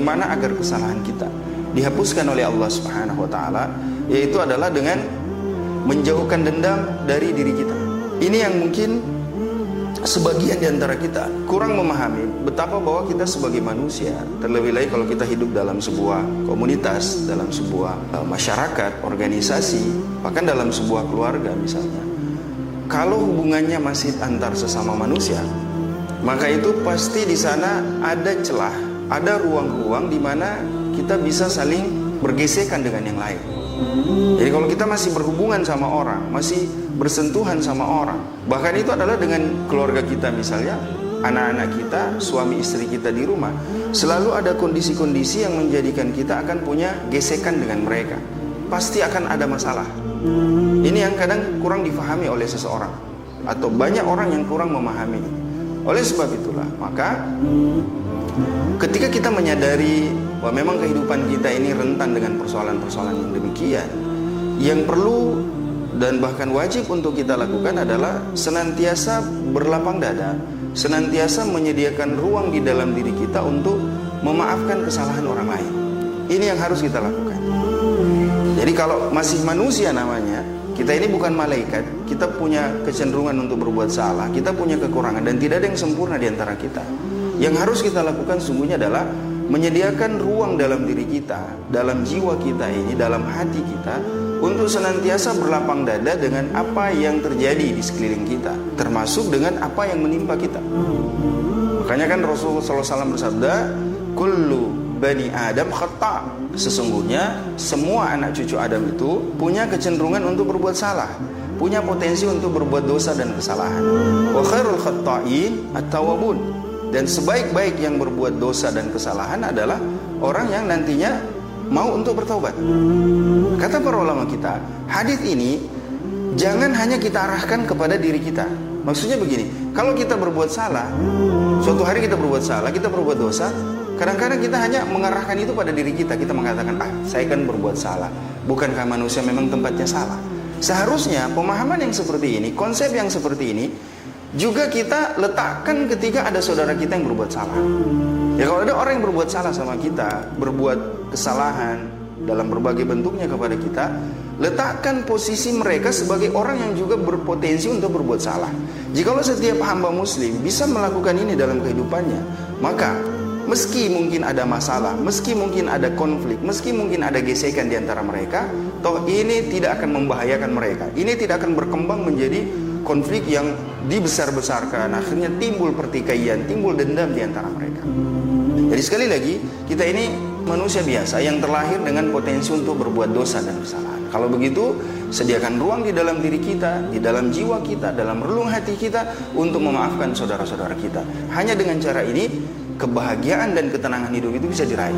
Bagaimana agar kesalahan kita dihapuskan oleh Allah Subhanahu wa taala, yaitu adalah dengan menjauhkan dendam dari diri kita. Ini yang mungkin sebagian di antara kita kurang memahami betapa bahwa kita sebagai manusia, terlebih lagi kalau kita hidup dalam sebuah komunitas, dalam sebuah masyarakat, organisasi, bahkan dalam sebuah keluarga misalnya. Kalau hubungannya masih antar sesama manusia, maka itu pasti di sana ada celah, ada ruang-ruang di mana kita bisa saling bergesekan dengan yang lain. Jadi kalau kita masih berhubungan sama orang, masih bersentuhan sama orang, bahkan itu adalah dengan keluarga kita misalnya, anak-anak kita, suami istri kita di rumah, selalu ada kondisi-kondisi yang menjadikan kita akan punya gesekan dengan mereka. Pasti akan ada masalah. Ini yang kadang kurang difahami oleh seseorang, atau banyak orang yang kurang memahami. Oleh sebab itulah, maka ketika kita menyadari bahwa memang kehidupan kita ini rentan dengan persoalan-persoalan yang demikian, yang perlu dan bahkan wajib untuk kita lakukan adalah senantiasa berlapang dada, senantiasa menyediakan ruang di dalam diri kita untuk memaafkan kesalahan orang lain. Ini yang harus kita lakukan. Jadi kalau masih manusia namanya, kita ini bukan malaikat, kita punya kecenderungan untuk berbuat salah, kita punya kekurangan, dan tidak ada yang sempurna di antara kita. Yang harus kita lakukan sungguhnya adalah menyediakan ruang dalam diri kita, dalam jiwa kita ini, dalam hati kita, untuk senantiasa berlapang dada dengan apa yang terjadi di sekeliling kita, termasuk dengan apa yang menimpa kita. Makanya kan Rasulullah SAW bersabda, kullu bani Adam khata'. Sesungguhnya semua anak cucu Adam itu punya kecenderungan untuk berbuat salah, punya potensi untuk berbuat dosa dan kesalahan. Wa khairul khatta'in at-tawwabun. Dan sebaik-baik yang berbuat dosa dan kesalahan adalah orang yang nantinya mau untuk bertaubat. Kata para ulama kita, hadis ini jangan hanya kita arahkan kepada diri kita. Maksudnya begini, kalau kita berbuat salah, suatu hari kita berbuat salah, kita berbuat dosa, kadang-kadang kita hanya mengarahkan itu pada diri kita. Kita mengatakan, saya kan berbuat salah. Bukankah manusia memang tempatnya salah? Seharusnya pemahaman yang seperti ini, konsep yang seperti ini juga kita letakkan ketika ada saudara kita yang berbuat salah. Ya kalau ada orang yang berbuat salah sama kita, berbuat kesalahan dalam berbagai bentuknya kepada kita, letakkan posisi mereka sebagai orang yang juga berpotensi untuk berbuat salah. Jikalau setiap hamba muslim bisa melakukan ini dalam kehidupannya, maka meski mungkin ada masalah, meski mungkin ada konflik, meski mungkin ada gesekan di antara mereka, toh ini tidak akan membahayakan mereka. Ini tidak akan berkembang menjadi konflik yang dibesar-besarkan, akhirnya timbul pertikaian, timbul dendam di antara mereka. Jadi sekali lagi, kita ini manusia biasa yang terlahir dengan potensi untuk berbuat dosa dan kesalahan. Kalau begitu, sediakan ruang di dalam diri kita, di dalam jiwa kita, dalam relung hati kita untuk memaafkan saudara-saudara kita. Hanya dengan cara ini, kebahagiaan dan ketenangan hidup itu bisa diraih.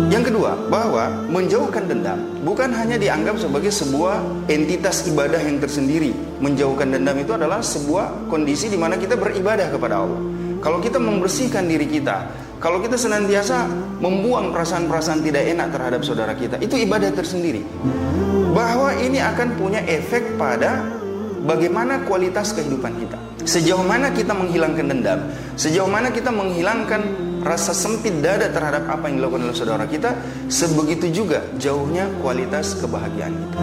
Yang kedua, bahwa menjauhkan dendam bukan hanya dianggap sebagai sebuah entitas ibadah yang tersendiri. Menjauhkan dendam itu adalah sebuah kondisi di mana kita beribadah kepada Allah. Kalau kita membersihkan diri kita, kalau kita senantiasa membuang perasaan-perasaan tidak enak terhadap saudara kita, itu ibadah tersendiri. Bahwa ini akan punya efek pada bagaimana kualitas kehidupan kita. Sejauh mana kita menghilangkan dendam, sejauh mana kita menghilangkan rasa sempit dada terhadap apa yang dilakukan oleh saudara kita, sebegitu juga jauhnya kualitas kebahagiaan kita.